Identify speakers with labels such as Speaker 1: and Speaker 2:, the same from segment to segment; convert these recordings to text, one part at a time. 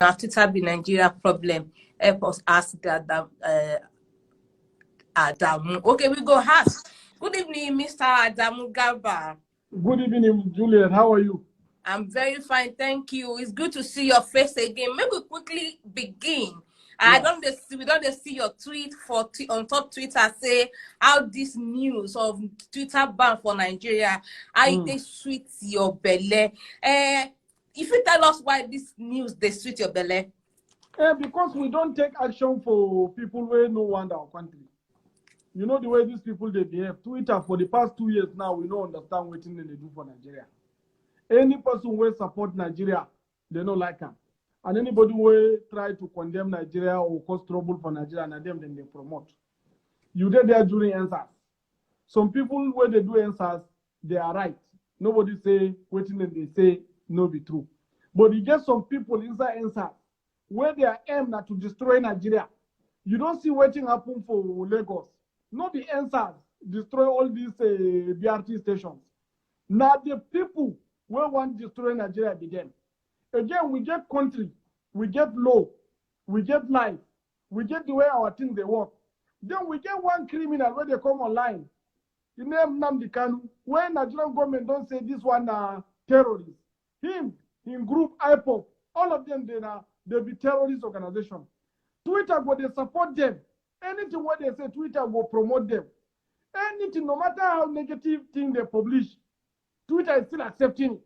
Speaker 1: Twitter be Nigeria problem. Help us ask that Adamu. Okay, we go ask. Good evening, Mr. Adamu Garba.
Speaker 2: Good evening, Juliet. How are you?
Speaker 1: I'm very fine, thank you. It's good to see your face again. Maybe we quickly begin.
Speaker 2: Yeah.
Speaker 1: We don't see your tweet on top Twitter say how this news of Twitter ban for Nigeria, how they sweet your belly. If you tell us why this news they sweet your belly.
Speaker 2: Because we don't take action for people where no want our country. You know the way these people they behave. Twitter for the past 2 years now, we don't understand what they do for Nigeria. Any person who support Nigeria, they don't like them. And anybody who try to condemn Nigeria or cause trouble for Nigeria, and them then they promote. You did there during answers. Some people where they do answers, they are right. Nobody say waiting and they say no be true. But you get some people inside answers where they are aimed at to destroy Nigeria. You don't see waiting happen for Lagos. Not the answers destroy all these BRT stations. Now the people who want to destroy Nigeria begin. Again, we get country, we get law, we get life, we get the way our things they work. Then we get one criminal where they come online. The name Nnamdi Kanu, when Nigerian government don't say this one terrorist. Him group IPOP, all of them they be terrorist organization. Twitter go they support them. Anything what they say, Twitter will promote them. Anything, no matter how negative thing they publish, Twitter is still accepting it.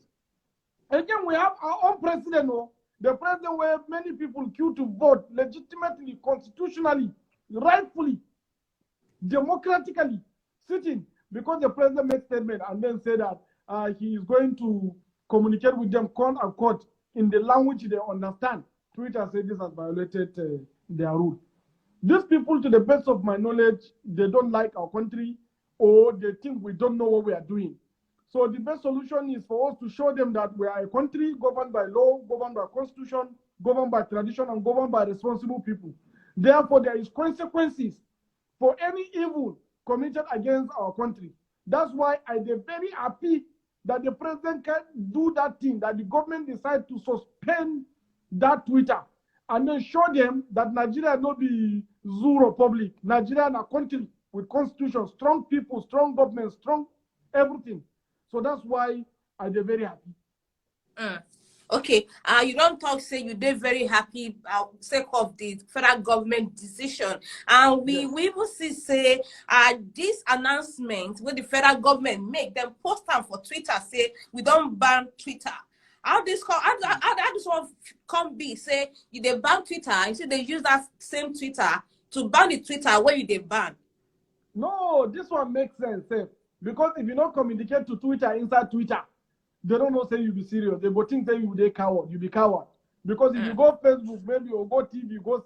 Speaker 2: Again, we have our own president, the president where many people queue to vote legitimately, constitutionally, rightfully, democratically, sitting, because the president made statement and then said that he is going to communicate with them court and court in the language they understand. Twitter said this has violated their rule. These people, to the best of my knowledge, they don't like our country or they think we don't know what we are doing. So the best solution is for us to show them that we are a country governed by law, governed by constitution, governed by tradition, and governed by responsible people. Therefore, there is consequences for any evil committed against our country. That's why I am very happy that the president can do that thing, that the government decide to suspend that Twitter and then show them that Nigeria not be zoo republic. Nigeria is a country with constitution, strong people, strong government, strong everything. So that's why I'm very happy.
Speaker 1: Okay, you don't talk say you did very happy sake of the federal government decision, and we even see say this announcement where the federal government make them post them for Twitter say we don't ban Twitter. How this one come be say you they ban Twitter and say they use that same Twitter to ban the Twitter where you they ban?
Speaker 2: No, this one makes sense. Because if you don't communicate to Twitter inside Twitter, they don't know say you be serious. They go think say you be coward. You be coward. Because if you go Facebook, maybe or go TV, go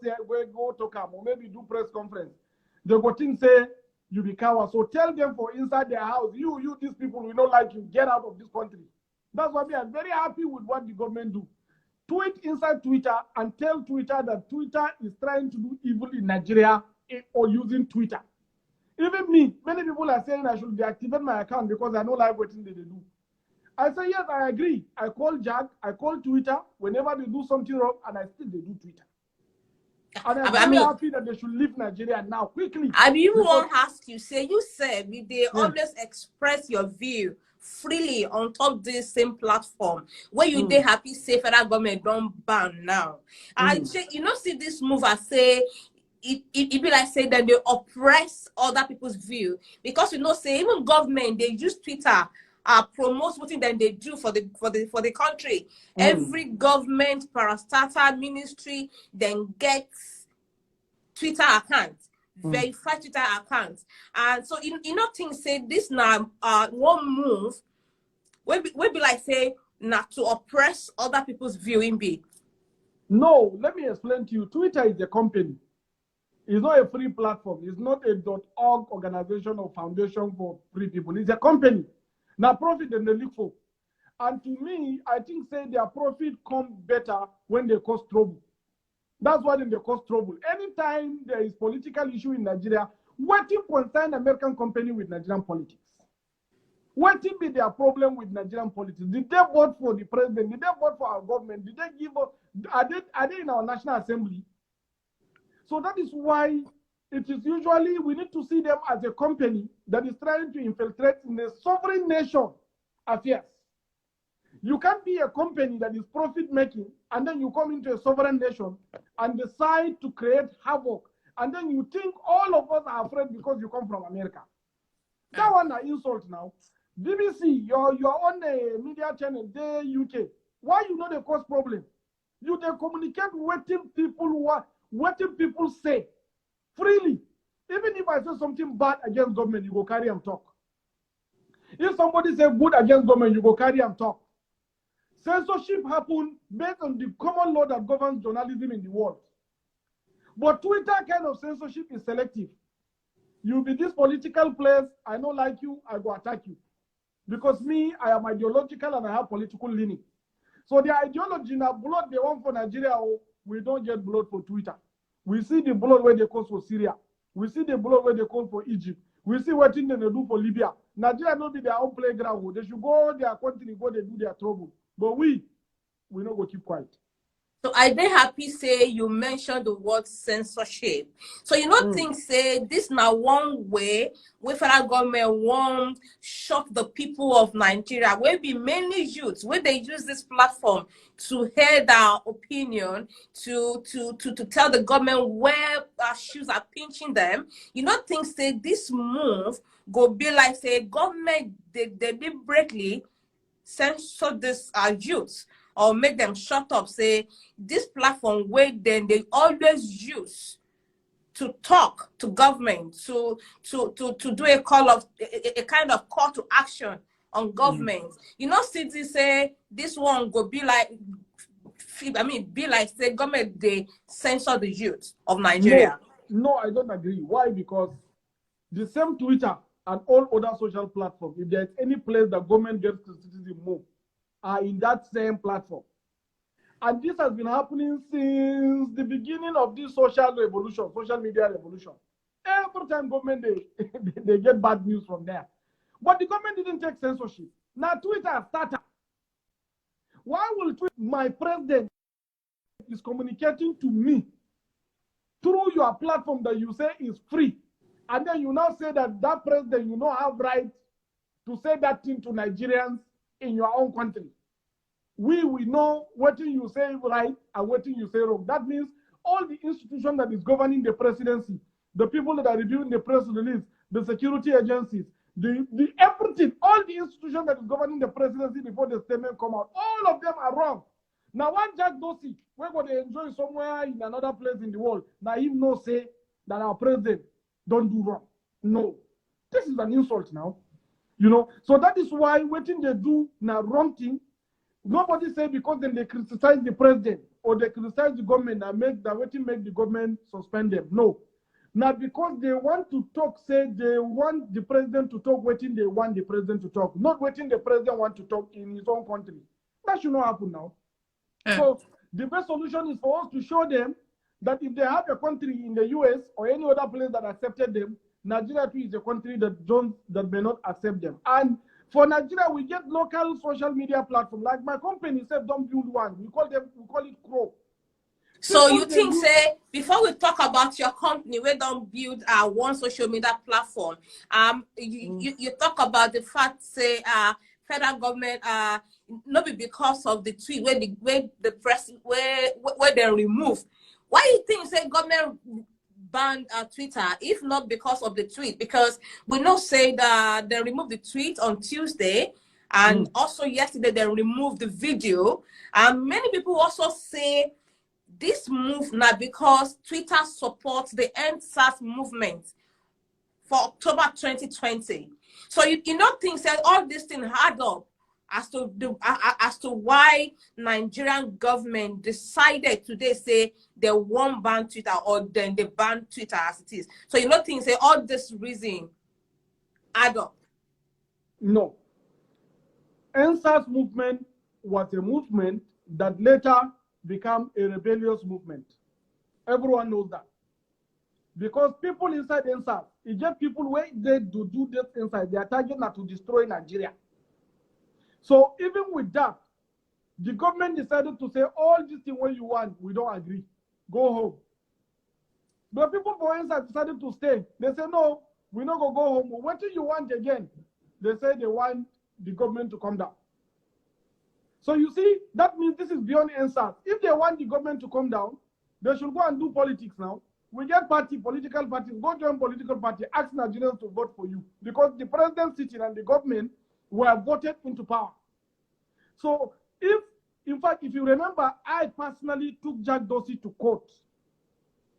Speaker 2: talk them, or maybe do press conference, they go think say you be coward. So tell them for inside their house, you these people we don't like you, get out of this country. That's why we are very happy with what the government do. Tweet inside Twitter and tell Twitter that Twitter is trying to do evil in Nigeria or using Twitter. Even me, many people are saying I should deactivate my account because I don't like what they do. I say, yes, I agree. I call Jack, I call Twitter whenever they do something wrong, and I still they do Twitter. And I'm very happy that they should leave Nigeria now, quickly.
Speaker 1: I mean, even want to ask you, say, you said they always express your view freely on top this same platform where you they happy say federal government don't ban now. I say, you know, see this move, I say, it be like say that they oppress other people's view because you know say even government they use Twitter promote what then they do for the country. Every government parastatal ministry then gets Twitter account, verify Twitter account, and so you know things say this now one move will be like say not to oppress other people's viewing be.
Speaker 2: No, let me explain to you. Twitter is a company. It's not a free platform. It's not a .org organization or foundation for free people. It's a company. Now profit than they look for. And to me, I think say their profit come better when they cause trouble. That's why they cause trouble. Anytime there is political issue in Nigeria, what you concern American company with Nigerian politics? What will be their problem with Nigerian politics? Did they vote for the president? Did they vote for our government? Did they give us, are they in our National Assembly? So that is why it is usually, we need to see them as a company that is trying to infiltrate in the sovereign nation affairs. You can't be a company that is profit making and then you come into a sovereign nation and decide to create havoc. And then you think all of us are afraid because you come from America. That one is insult now. BBC, you're on a media channel, they UK. Why you know they cause problem? You they communicate what people say freely. Even if I say something bad against government, you go carry and talk. If somebody say good against government, you go carry and talk. Censorship happen based on the common law that governs journalism in the world. But Twitter kind of censorship is selective. You be this political place, I don't like you, I go attack you. Because me, I am ideological and I have political leaning. So the ideology now blood they want for Nigeria, we don't get blood for Twitter. We see the blood where they call for Syria. We see the blood where they call for Egypt. We see what thing they do for Libya. Nigeria not be their own playground. They should go their country, go they do their trouble. But we not go keep quiet.
Speaker 1: So I dey happy say you mentioned the word censorship. So you know things say this now one way where federal government won't shock the people of Nigeria, where be mainly youths, where they use this platform to hear their opinion, to tell the government where our shoes are pinching them. You know things say this move go be like say government they deliberately censor this youths or make them shut up, say this platform where then they always use to talk to government, to do a call of a kind of call to action on government. You know, cities say this one go be like, be like say government they censor the youth of Nigeria.
Speaker 2: No, I don't agree. Why? Because the same Twitter and all other social platforms, if there's any place that government gets criticism more, are in that same platform. And this has been happening since the beginning of this social revolution, social media revolution. Every time government, they get bad news from there. But the government didn't take censorship. Now Twitter started. Why will my president is communicating to me through your platform that you say is free, and then you now say that president, you don't have right to say that thing to Nigerians in your own country. We know what you say right and what you say wrong. That means all the institution that is governing the presidency, the people that are reviewing the press release, the security agencies, the everything, all the institution that is governing the presidency before the statement come out, all of them are wrong. Now one Jack Dorsey, we're going to enjoy somewhere in another place in the world. Now he no say that our president don't do wrong. No, this is an insult now. You know, so that is why waiting they do now wrong thing. Nobody say because then they criticize the president or they criticize the government and make the government suspend them. No. Now because they want to talk, say they want the president to talk, waiting they want the president to talk, not waiting the president want to talk in his own country. That should not happen now. So the best solution is for us to show them that if they have a country in the US or any other place that accepted them, Nigeria too is a country that may not accept them. And for Nigeria, we get local social media platform. Like my company said, don't build one. We call it Crow.
Speaker 1: So you think, say, before we talk about your company, we don't build one social media platform. You talk about the fact, say, federal government, not because of the tweet where the press where they remove. Why you think, say, government banned Twitter, if not because of the tweet? Because we know say that they removed the tweet on Tuesday, and also yesterday they removed the video. And many people also say this move now because Twitter supports the End SARS movement for October 2020. So you don't think that all these things add up as to why Nigerian government decided today say they won't ban Twitter, or then they ban Twitter as it is. So you don't think say all this reason add up?
Speaker 2: No. NSAS movement was a movement that later became a rebellious movement. Everyone knows that. Because people inside NSAS, You get people where they do this inside. Their target not to destroy Nigeria. So even with that, the government decided to say all this thing what you want, we don't agree. Go home. But people for inside decided to stay. They say no, we not go home. What do you want again? They say they want the government to come down. So you see, that means this is beyond answer. If they want the government to come down, they should go and do politics now. We get political parties, go join political party, ask Nigerians to vote for you. Because the president sitting and the government were voted into power. So in fact, if you remember, I personally took Jack Dorsey to court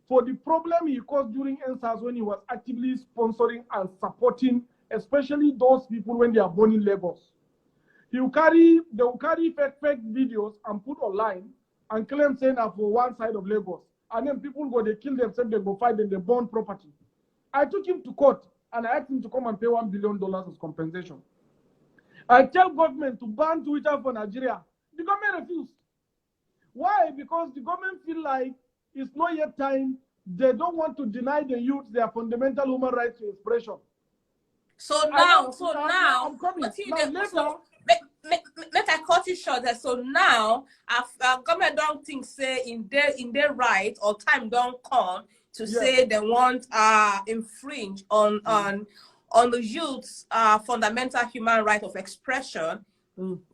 Speaker 2: for the problem he caused during NSAS when he was actively sponsoring and supporting, especially those people when they are born in Lagos. They will carry fake videos and put online and claim saying that for one side of Lagos. And then people go, they kill themselves, they go fight, and they burn property. I took him to court and I asked him to come and pay $1 billion as compensation. I tell government to ban Twitter for Nigeria. The government refused. Why? Because the government feel like it's not yet time. They don't want to deny the youth their fundamental human rights to expression.
Speaker 1: So now,
Speaker 2: I'm coming.
Speaker 1: Let I cut you short there. So now, government don't think say in their right or time don't come to say they want infringe on the youth's fundamental human right of expression.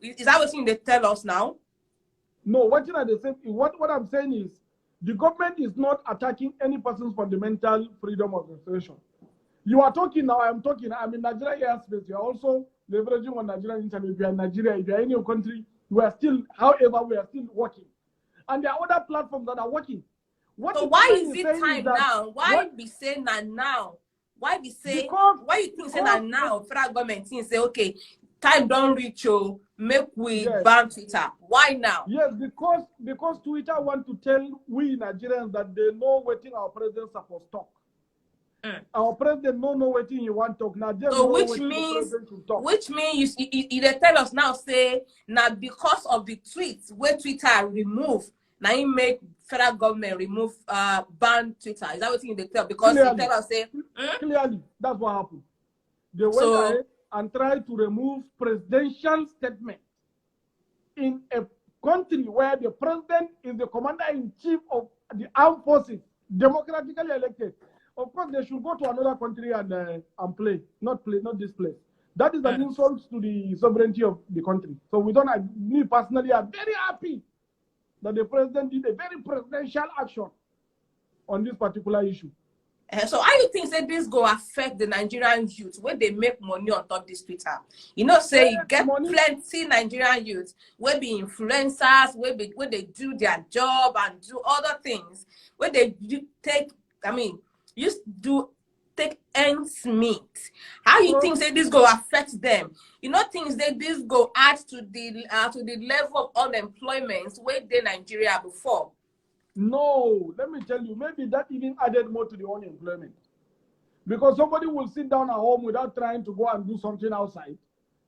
Speaker 1: Is that what they tell us now?
Speaker 2: No, what I'm saying is the government is not attacking any person's fundamental freedom of expression. You are talking now, I'm talking, I'm in Nigeria airspace. You are also leveraging on Nigerian internet. If you are in Nigeria, if you are in your country, we are still, however, we are still working. And there are other platforms that are working.
Speaker 1: So why is it time now? Why be saying that now? Why be saying, why you think say that now? Federal government think say, okay, time don't reach you, make we ban Twitter. Why now?
Speaker 2: Yes, because Twitter want to tell we Nigerians that they know what our president supposed to talk. Our president don't know what he want to talk now.
Speaker 1: So which means you tell us now say now because of the tweets where Twitter remove now he make federal government remove ban Twitter. Is that what you tell? Because they tell us say
Speaker 2: clearly that's what happened. They went ahead and tried to remove presidential statement in a country where the president is the commander-in-chief of the armed forces, democratically elected. Of course, they should go to another country and play, not this place. That is an insult to the sovereignty of the country. So me personally, I'm very happy that the president did a very presidential action on this particular issue.
Speaker 1: So how you think say this go affect the Nigerian youth where they make money on top of this Twitter? You know, say you get plenty Nigerian youth where be influencers, where they do their job and do other things, where they take ends meet. How you think say this go affect them? You know, things that this go add to the level of unemployment where they Nigeria before.
Speaker 2: No, let me tell you, maybe that even added more to the unemployment. Because somebody will sit down at home without trying to go and do something outside.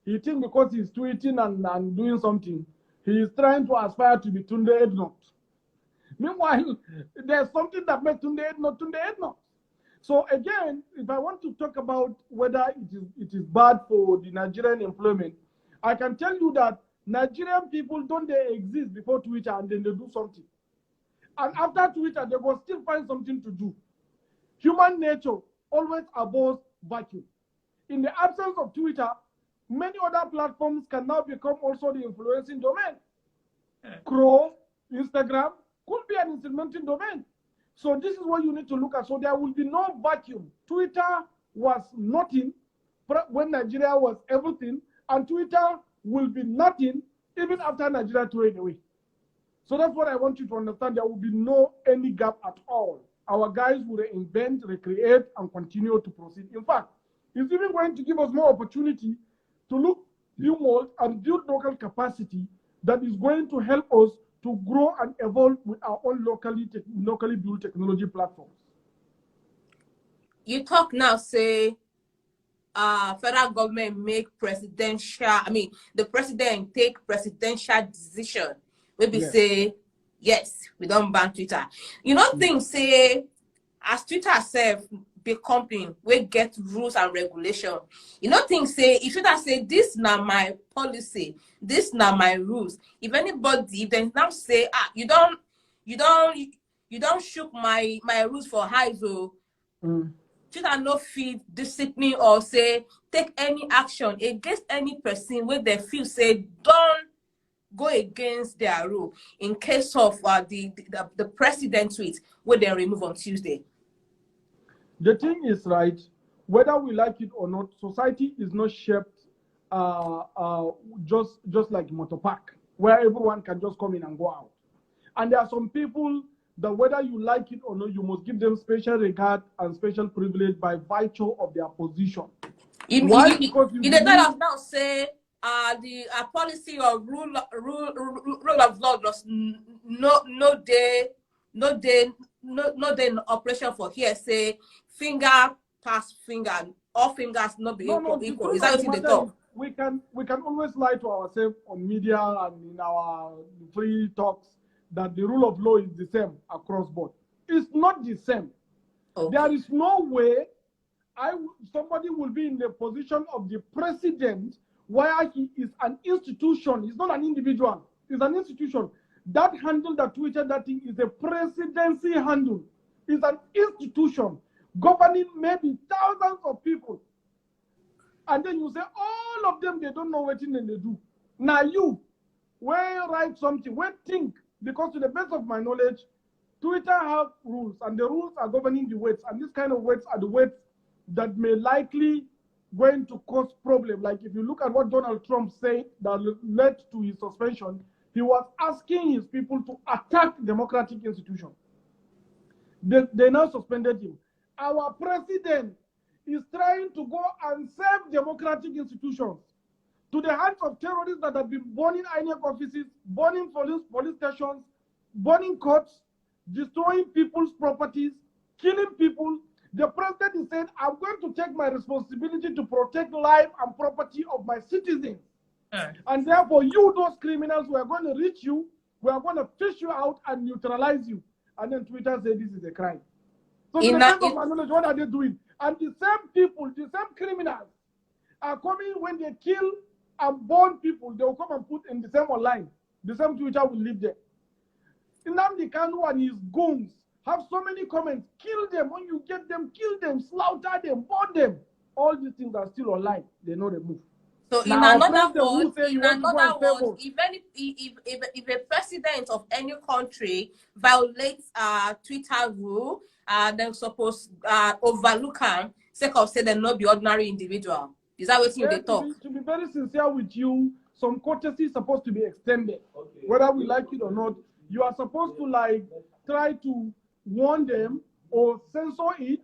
Speaker 2: He thinks because he's tweeting and doing something, he is trying to aspire to be Tunde Ednot. Meanwhile, there's something that makes Tunde Ednot. So again, if I want to talk about whether it is bad for the Nigerian employment, I can tell you that Nigerian people don't they exist before Twitter and then they do something. And after Twitter, they will still find something to do. Human nature always abhors vacuum. In the absence of Twitter, many other platforms can now become also the influencing domain. Chrome, Instagram could be an implementing domain. So this is what you need to look at. So there will be no vacuum. Twitter was nothing when Nigeria was everything, and Twitter will be nothing even after Nigeria threw it away. So that's what I want you to understand. There will be any gap at all. Our guys will invent, recreate, and continue to proceed. In fact, it's even going to give us more opportunity to look, build, and build local capacity that is going to help us to grow and evolve with our own locally built technology platforms.
Speaker 1: You talk now, say, federal government make the president take presidential decision. Maybe say, yes, we don't ban Twitter. You know, things say, as Twitter itself the company will get rules and regulation. You know, things say, you should have said, this now my policy, this now my rules. If anybody then now say, you don't shook my rules for high, so should I not feel discipline or say take any action against any person where they feel say don't go against their rule in case of the president tweet where they remove on Tuesday.
Speaker 2: The thing is, right, whether we like it or not, society is not shaped just like motor park, where everyone can just come in and go out. And there are some people that whether you like it or not, you must give them special regard and special privilege by virtue of their position.
Speaker 1: Why? Because you the kind of now say the policy or rule of law does no day operation for here say finger pass finger, all fingers not be equal. Is that what they talk?
Speaker 2: We can always lie to ourselves on media and in our free talks that the rule of law is the same across board. It's not the same. Okay. There is no way somebody will be in the position of the president where he is an institution. He's not an individual. He's an institution. That handle that Twitter, that thing is a presidency handle. It's an institution governing maybe thousands of people. And then you say, all of them, they don't know what they do. Now you, when write something, when think, because to the best of my knowledge, Twitter have rules, and the rules are governing the weights, and this kind of weights are the weights that may likely going to cause problem. Like if you look at what Donald Trump said that led to his suspension, he was asking his people to attack democratic institutions. They now suspended him. Our president is trying to go and save democratic institutions to the hands of terrorists that have been burning INEC offices, burning police stations, burning courts, destroying people's properties, killing people. The president is saying, I'm going to take my responsibility to protect life and property of my citizens. And therefore, you, those criminals, we are going to reach you, we are going to fish you out and neutralize you. And then Twitter said this is a crime. So to the best of my knowledge, what are they doing? And the same people, the same criminals are coming when they kill and burn people, they will come and put in the same online. The same Twitter will live there. Nnamdi Kanu and his goons have so many comments. Kill them. When you get them, kill them, slaughter them, burn them. All these things are still online. They know the move.
Speaker 1: So now, in another words, if a president of any country violates Twitter rule, then suppose overlook him, say they not be ordinary individual. Is that what you talk?
Speaker 2: To be very sincere with you, some courtesy is supposed to be extended. Okay. Whether we like it or not, you are supposed to try to warn them or censor it,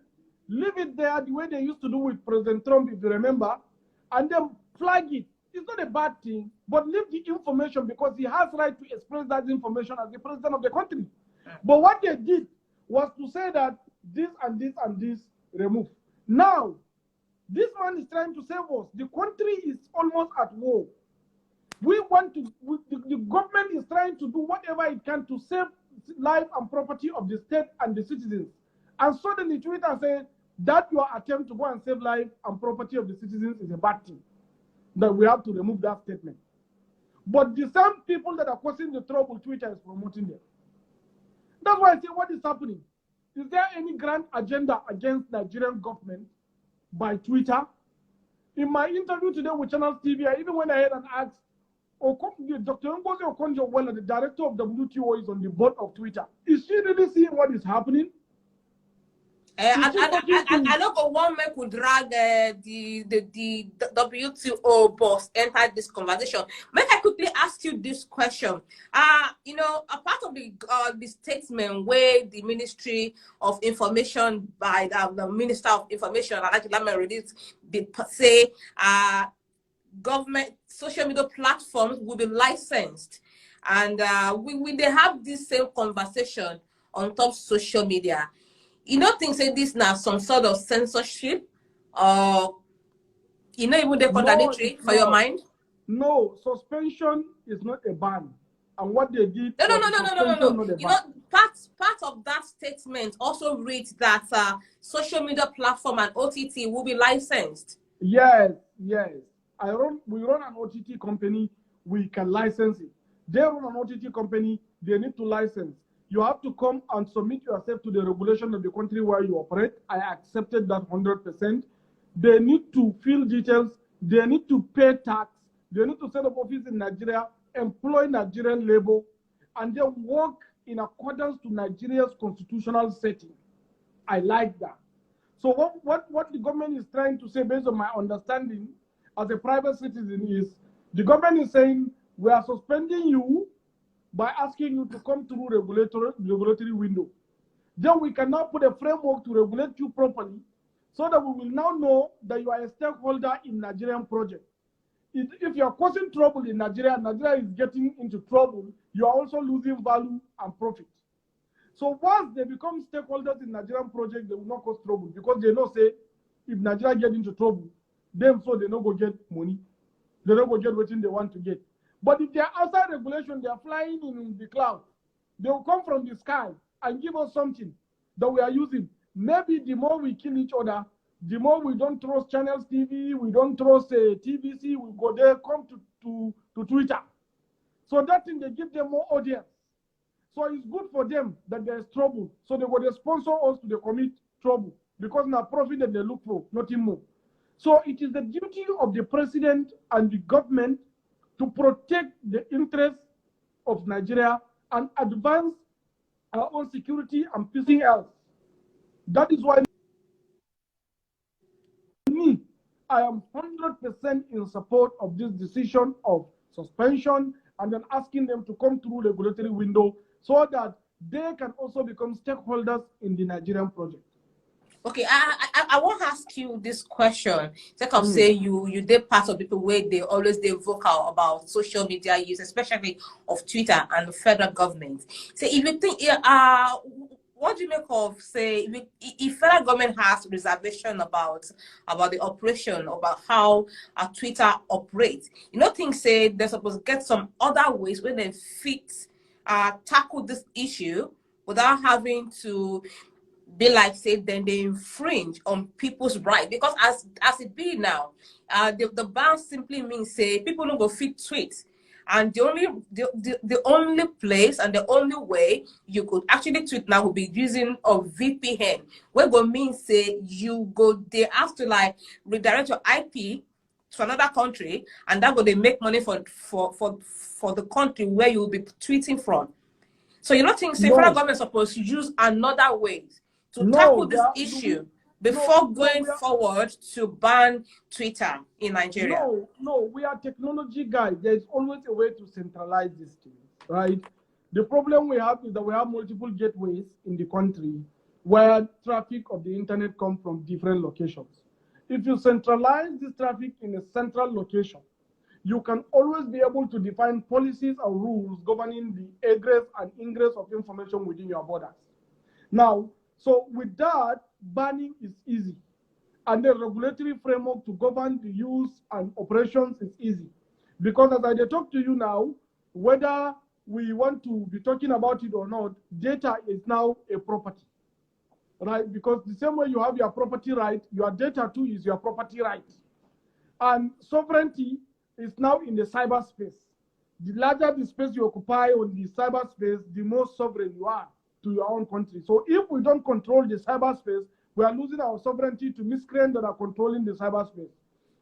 Speaker 2: leave it there the way they used to do with President Trump, if you remember, and then flag it. It's not a bad thing, but leave the information because he has right to express that information as the president of the country. But what they did was to say that this and this and this remove. Now, this man is trying to save us. The country is almost at war. The government is trying to do whatever it can to save life and property of the state and the citizens. And suddenly Twitter said that your attempt to go and save life and property of the citizens is a bad thing. That we have to remove that statement. But the same people that are causing the trouble, Twitter is promoting them. That's why I say, what is happening? Is there any grand agenda against Nigerian government by Twitter? In my interview today with Channel TV, I even went ahead and asked, Dr. Ngozi Okonjo-Iweala, the director of WTO, is on the board of Twitter. Is she really seeing what is happening?
Speaker 1: I know one man could drag the WTO boss enter this conversation. May I quickly ask you this question? You know, a part of the statement where the Ministry of Information by the Minister of Information, Alhaji Lamin released, they say government social media platforms will be licensed, and they have this same conversation on top social media. You don't think say this now some sort of censorship, or you know even the contradictory for your mind?
Speaker 2: No, suspension is not a ban, and what they did.
Speaker 1: No. You know, part of that statement also reads that social media platform and OTT will be licensed.
Speaker 2: Yes, yes. We run an OTT company, we can license it. They run an OTT company, they need to license. You have to come and submit yourself to the regulation of the country where you operate. I accepted that 100%. They need to fill details, they need to pay tax, they need to set up office in Nigeria, employ Nigerian labor, and then work in accordance to Nigeria's constitutional setting. I like that. So what the government is trying to say, based on my understanding as a private citizen, is the government is saying we are suspending you by asking you to come through regulatory window. Then we can now put a framework to regulate you properly, so that we will now know that you are a stakeholder in Nigerian project. If you are causing trouble in Nigeria, Nigeria is getting into trouble, you are also losing value and profit. So once they become stakeholders in Nigerian project, they will not cause trouble, because they know, say, if Nigeria get into trouble, them so they not go get money. They don't go get what they want to get. But if they are outside regulation, they are flying in the cloud. They will come from the sky and give us something that we are using. Maybe the more we kill each other, the more we don't trust Channels TV, we don't trust TVC, we go there, come to Twitter. So that thing, they give them more audience. So it's good for them that there's trouble. So they will sponsor us to commit trouble, because now profit that they look for, nothing more. So it is the duty of the president and the government to protect the interests of Nigeria and advance our own security and peace else. That is why I am 100% in support of this decision of suspension, and then asking them to come through the regulatory window so that they can also become stakeholders in the Nigerian project.
Speaker 1: Okay, I want to ask you this question. Take of say you did part of people where they always they vocal about social media use, especially of Twitter and the federal government. So if you think what do you make of, say, if federal government has reservation about the operation, about how Twitter operates, you know, things say they're supposed to get some other ways where they fit tackle this issue without having to be like, say, then they infringe on people's right, because as it be now, the ban simply means, say, people don't go fit tweet. And the only place and the only way you could actually tweet now would be using a VPN. What go mean, say, they have to like redirect your IP to another country, and that would they make money for the country where you will be tweeting from. So you don't think, say, federal government is supposed to use another way to tackle this issue before going forward to ban Twitter in Nigeria?
Speaker 2: No, we are technology guys. There's always a way to centralize this thing, right? The problem we have is that we have multiple gateways in the country where traffic of the internet comes from different locations. If you centralize this traffic in a central location, you can always be able to define policies and rules governing the egress and ingress of information within your borders. Now, so with that, banning is easy. And the regulatory framework to govern the use and operations is easy. Because as I talk to you now, whether we want to be talking about it or not, data is now a property, right? Because the same way you have your property right, your data too is your property right. And sovereignty is now in the cyberspace. The larger the space you occupy on the cyberspace, the more sovereign you are to your own country. So if we don't control the cyberspace, we are losing our sovereignty to miscreants that are controlling the cyberspace.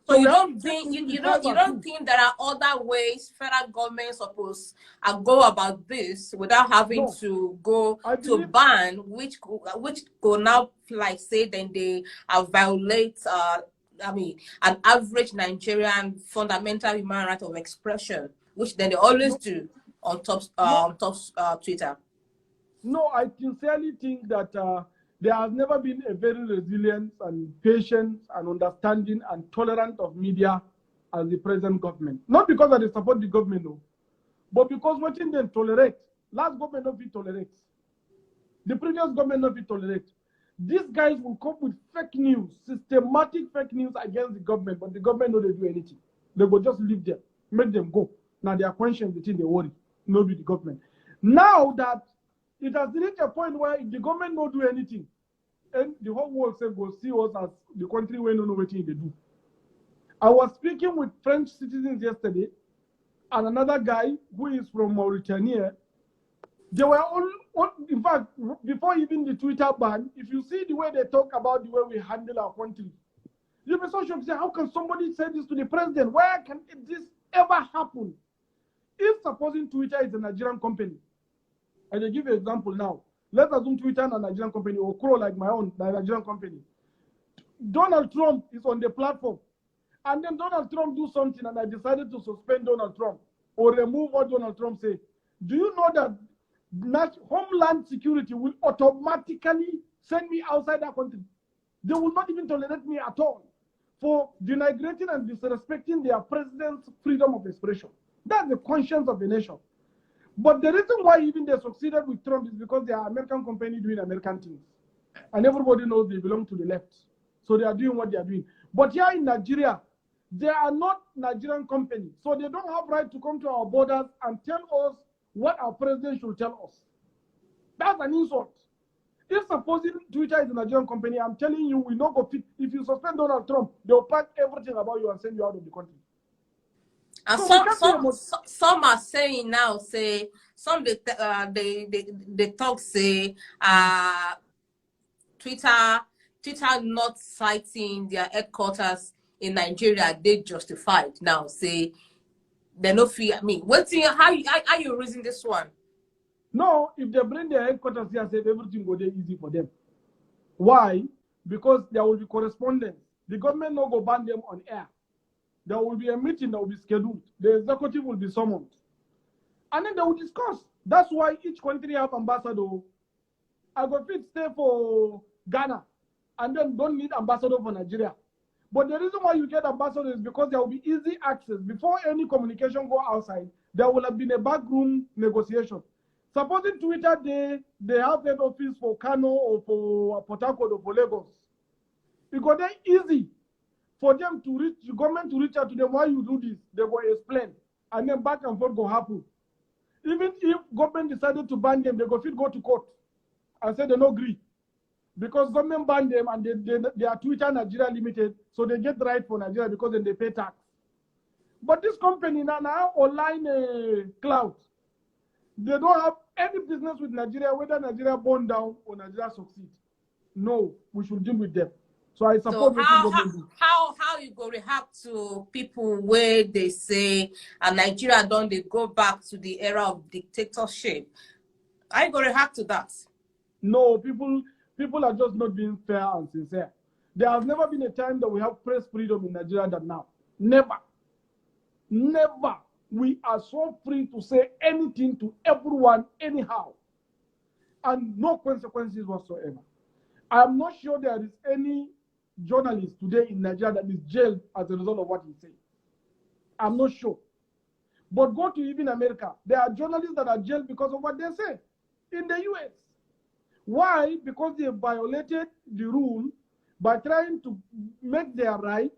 Speaker 1: So you don't think there are other ways federal government supposed to go about this without having to go to ban, which go now, like, say, then they violate an average Nigerian fundamental human right of expression, which then they always do on top Twitter.
Speaker 2: No, I sincerely think that there has never been a very resilient and patient and understanding and tolerant of media as the present government. Not because they support the government, no, but because watching them tolerate. Last government not be tolerate. The previous government not be tolerate. These guys will come with fake news, systematic fake news against the government, but the government no they do anything. They will just leave them, make them go. Now they are conscious, they think they worry. Nobody the government. Now that it has reached a point where if the government not do anything, and the whole world say go see us as the country where no know what they do. I was speaking with French citizens yesterday, and another guy who is from Mauritania. They were all, in fact, before even the Twitter ban, if you see the way they talk about the way we handle our country, you'll be so shocked. Say, how can somebody say this to the president? Where can this ever happen? If supposing Twitter is a Nigerian company, and I give you an example now, let's assume Twitter is a Nigerian company, or Crow like my own, the Nigerian company. Donald Trump is on the platform, and then Donald Trump do something, and I decided to suspend Donald Trump or remove what Donald Trump say. Do you know that Homeland Security will automatically send me outside that country? They will not even tolerate me at all for denigrating and disrespecting their president's freedom of expression. That's the conscience of the nation. But the reason why even they succeeded with Trump is because they are American company doing American things. And everybody knows they belong to the left. So they are doing what they are doing. But here in Nigeria, they are not Nigerian company. So they don't have right to come to our borders and tell us what our president should tell us. That's an insult. If supposing Twitter is a Nigerian company, I'm telling you, we not go fit. If you suspend Donald Trump, they'll pack everything about you and send you out of the country.
Speaker 1: And so some are saying now, say some they talk say Twitter not citing their headquarters in Nigeria, they justified now. Say they no fear me. How you reason this one?
Speaker 2: No, if they bring their headquarters here, say everything go there easy for them. Why? Because there will be correspondence. The government no go ban them on air. There will be a meeting that will be scheduled. The executive will be summoned. And then they will discuss. That's why each country have ambassador. I go fit stay for Ghana and then don't need ambassador for Nigeria. But the reason why you get ambassador is because there will be easy access. Before any communication go outside, there will have been a backroom negotiation. Supposing Twitter, they have head office for Kano or for Port Harcourt or for Lagos. Because they're easy for them to reach, the government to reach out to them. Why you do this? They will explain. And then back and forth go happen. Even if government decided to ban them, they go to court and say they no agree. Because government banned them and they are Twitter Nigeria Limited, so they get right for Nigeria because then they pay tax. But this company now online cloud, they don't have any business with Nigeria, whether Nigeria burn down or Nigeria succeed. No, we should deal with them. So I support
Speaker 1: how you go react to people where they say Nigeria don't they go back to the era of dictatorship? I go react to that.
Speaker 2: No, people are just not being fair and sincere. There has never been a time that we have press freedom in Nigeria than now. Never. Never. We are so free to say anything to everyone, anyhow. And no consequences whatsoever. I am not sure there is any journalist today in Nigeria that is jailed as a result of what he said. I'm not sure. But go to even America. There are journalists that are jailed because of what they say in the US. Why? Because they violated the rule by trying to make their right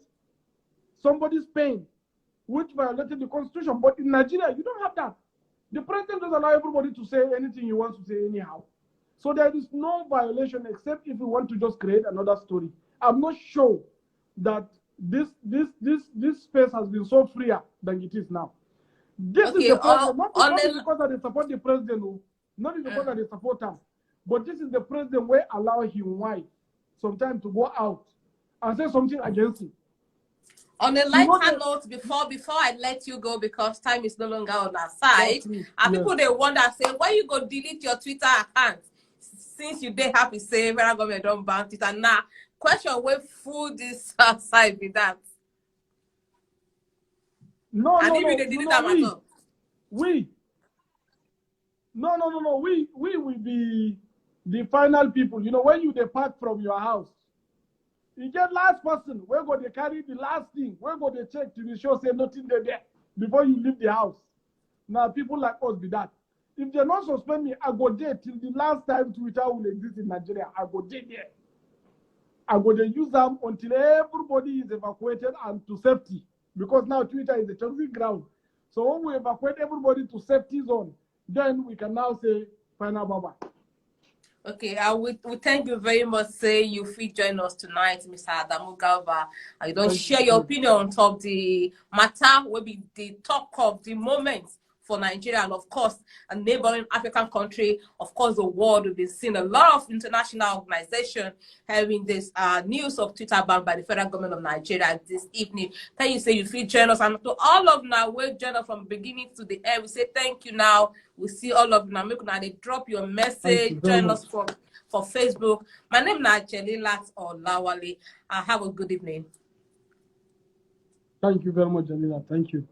Speaker 2: somebody's pain, which violated the constitution. But in Nigeria, you don't have that. The president doesn't allow everybody to say anything he wants to say anyhow. So there is no violation except if we want to just create another story. I'm not sure that this space has been so freer than it is now. This is the problem. Not because that they support the president, not because that they support him, but this is the president where allow him wife sometimes to go out and say something against him.
Speaker 1: On a lighter note, before I let you go, because time is no longer on our side, people they wonder, say, why you go delete your Twitter account since you dey happy say federal government don't ban Twitter? Now, question where food is side with that.
Speaker 2: No, we will be the final people. You know, when you depart from your house, you get last person, where go they carry the last thing, where go they check to be sure say nothing there before you leave the house. Now people like us be that. If they not suspend me, I go there till the last time Twitter will exist in Nigeria. I go there. I go there use them until everybody is evacuated and to safety. Because now Twitter is a chosen ground. So when we evacuate everybody to safety zone, then we can now say final bye-bye.
Speaker 1: Okay, we thank you very much. Say you free join us tonight, Mr. Adamu Galva. And you don't
Speaker 2: Thank
Speaker 1: share
Speaker 2: you.
Speaker 1: your opinion on top the matter will be the talk of the moment for Nigeria and of course a neighboring African country. Of course, the world will be seeing a lot of international organizations having this news of Twitter banned by the federal government of Nigeria this evening. Can you say you free join us? And to all of now, we'll join us from beginning to the end. We say thank you now. We see all of you now. Make now they drop your
Speaker 2: Thank you
Speaker 1: message.
Speaker 2: very
Speaker 1: Join
Speaker 2: much.
Speaker 1: us for Facebook. My name is Acheli Lat or Lawali. Have a good evening.
Speaker 2: Thank you very much, Janila. Thank you.